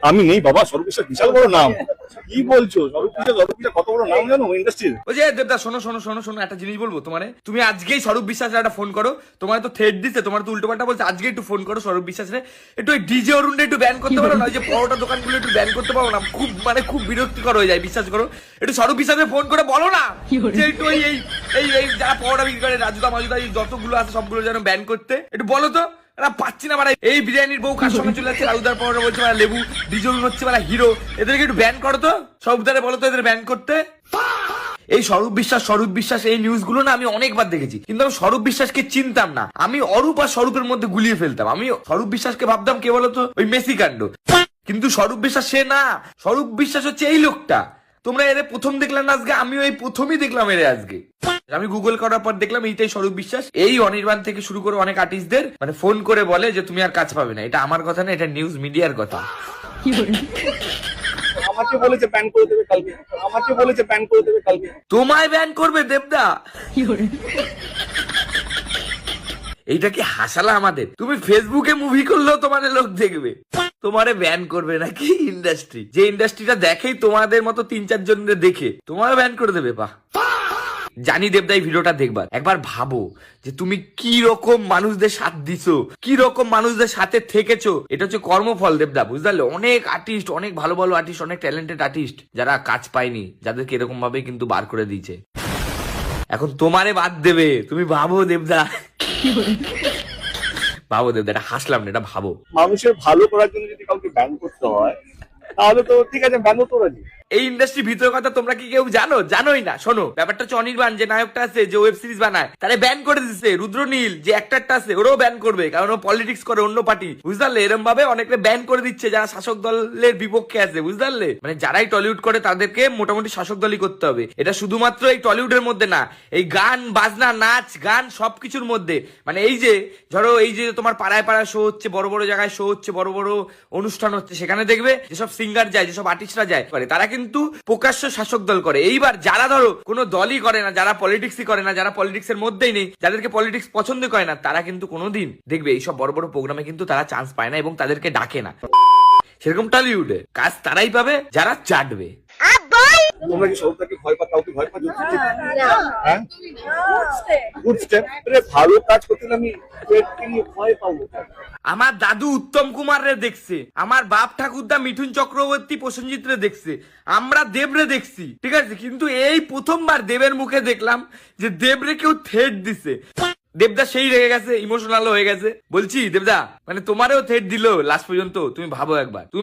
আমি নেই বাবা, স্বরূপ বিশ্বাস বিশাল বড় নাম। কি বলছো? স্বরূপ বিশ্বাস কত বড় নাম জানো ইন্ডাস্ট্রির? ওই যে দেবদা, শোনো শোনো শোনো শোনো, একটা জিনিস বলবো তোমারে। তুমি আজকেই স্বরূপ বিশ্বাসের একটা ফোন করো। তোমার তো থ্রেড দিচ্ছে, তোমার তো উল্টো পাল্টা বলছে। আজকে একটু ফোন করো স্বরূপ বিশ্বাসের, একটু ওই ডিজে অরুণটা একটু ব্যান করতে পারো না? ওই যে পরোটা দোকানগুলো একটু ব্যান করতে পারো না? খুব মানে খুব বিরক্তিকর হয়ে যায়, বিশ্বাস করো। একটু স্বরূপ বিশ্বাসে ফোন করে বলো না যে একটু এই এই এই এই যারা পরোটা বিক্রি করে, রাজুদা মাজুদা, এই যতগুলো আছে সবগুলো যেন ব্যান করতে। একটু বলো তো। পাচ্ছি না বাড়া, এই বিরিয়ানির বউ কার সঙ্গে চলে যাচ্ছে, রাউদার পরোটা বলছে বাড়া লেবু, ডিজল হচ্ছে বাড়া হিরো। এদেরকে একটু ব্যান করো তো, সব ধারে বলো তো এদের ব্যান করতে। এই স্বরূপ বিশ্বাস এই নিউজ গুলো না আমি অনেকবার দেখেছি, কিন্তু আমি স্বরূপ বিশ্বাসকে চিনতাম না। আমি অরূপ আর স্বরূপের মধ্যে গুলিয়ে ফেলতাম। আমি স্বরূপ বিশ্বাসকে ভাবতাম কে বলতো, ওই মেসি কাণ্ড। কিন্তু স্বরূপ বিশ্বাস সে না। স্বরূপ বিশ্বাস হচ্ছে এই লোকটা। তোমরা এর প্রথম দেখলাম না আজকে, আমিও এই প্রথমই দেখলাম এর আজকে। আমি গুগল করার পর দেখলাম এইটাই স্বরূপ বিশ্বাস। এই অনির্বাণ থেকে শুরু করে অনেক আর্টিস্টদের মানে ফোন করে বলে যে তুমি আর কাজ পাবে না। এটা আমার কথা না, এটা নিউজ মিডিয়ার কথা। আমাকে বলেছে ব্যান করে দেবে কালকে, আমাকে বলেছে ব্যান করে দেবে কালকে। তোমায় ব্যান করবে দেবদা? এইটা কি হাসালা আমাদের? তুমি ফেসবুকে মুভি করলেও তোমাদের লোক দেখবে, তোমারে ব্যান করবে নাকি ইন্ডাস্ট্রি? যে ইন্ডাস্ট্রিটা দেখেই তোমাদের মতো 3-4 জনের দেখে তোমার ব্যান করে দেবে। বাহ, জানি দেবদা এই ভিডিওটা দেখবার। একবার ভাবো যে তুমি কি রকম মানুষদের সাথ দিছো, কি রকম মানুষদের সাথে থেকেছো। এটা হচ্ছে কর্মফল দেবদা, বুঝতে পারলে? অনেক আর্টিস্ট, অনেক ভালো ভালো আর্টিস্ট, অনেক ট্যালেন্টেড আর্টিস্ট যারা কাজ পায়নি, যাদেরকে এরকম ভাবে কিন্তু বার করে দিয়েছে। এখন তোমারে বাদ দেবে, তুমি ভাবো দেবদা। ভাবো দেবদা, এটা হাসলাম না, এটা ভাবো। মানুষের ভালো করার জন্য যদি কাউকে ব্যান করতে হয় তাহলে তো ঠিক আছে, ব্যানও তো রাজি। এই ইন্ডাস্ট্রির ভিতরের কথা তোমরা কি কেউ জানো? জানোই না। শোনো, ব্যাপারটা হচ্ছে অনির্বাণ যে নায়কটা আছে, যে ওয়েব সিরিজ বানায়, তারে ব্যান করে দিচ্ছে। রুদ্রনীল যে অ্যাক্টরটা আছে, ওরও ব্যান করবে, কারণ ও পলিটিক্স করে অন্য পার্টি, বুঝতে পারলে? এরকম ভাবে অনেকে ব্যান করে দিচ্ছে যারা শাসক দলের বিপক্ষে আছে, বুঝতে পারলে? মানে যারাই টলিউড করে তাদেরকে মোটামুটি শাসক দলই করতে হবে। এটা শুধুমাত্র এই টলিউডের মধ্যে না, এই গান বাজনা নাচ গান সবকিছুর মধ্যে। মানে এই যে ধরো, এই যে তোমার পাড়ায় পাড়ায় শো হচ্ছে, বড় বড় জায়গায় শো হচ্ছে, বড় বড় অনুষ্ঠান হচ্ছে, সেখানে দেখবে যেসব সিঙ্গার যায়, যেসব আর্টিস্টরা যায় করে, তারা কিন্তু প্রকাশ্য শাসক দল করে। এইবার যারা ধরো কোনো দলই করে না, যারা পলিটিক্সই করে না, যারা পলিটিক্স এর মধ্যেই নেই, যাদেরকে পলিটিক্স পছন্দ করে না, তারা কিন্তু কোনোদিন দেখবে এইসব বড় বড় প্রোগ্রামে কিন্তু তারা চান্স পায় না এবং তাদেরকে ডাকে না। সেরকম টলিউডে কাজ তারাই পাবে যারা চাটবে। তোমরা কি সৌদাকে ভয় পাও? কাউকে ভয় পাও? হ্যাঁ, গুড স্টেপ। ভালো কাজ করতে হলে আমি পেটকে নিয়ে ভয় পাবো? আমার দাদু উত্তম কুমার রে দেখছে, আমার বাপ ঠাকুরদা মিঠুন চক্রবর্তী প্রসেনজিৎ রে দেখছে, আমরা দেবরে দেখছি, ঠিক আছে? কিন্তু এই প্রথমবার দেবের মুখে দেখলাম যে দেবরে কেউ থ্রেট দিছে। দেবদা সেই রেগে গেছে, ইমোশনাল হয়ে গেছে। বলছি দেবদা, মানে তোমারও থ্রেট দিল লাস্ট পর্যন্ত। তুমি ভাবো একবার, তুমি